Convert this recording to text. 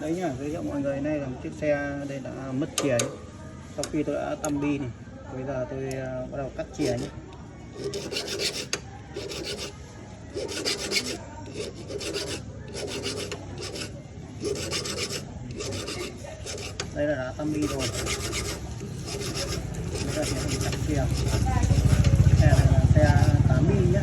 Đấy nhá, giới thiệu mọi người, này là một chiếc xe đây đã mất chìa nhé. Sau khi tôi đã tăm bi này, bây giờ tôi bắt đầu cắt chìa nhé. Đây là đã tăm bi rồi. Bây giờ thì mình cắt chìa. Xe này là xe 8 bi nhé.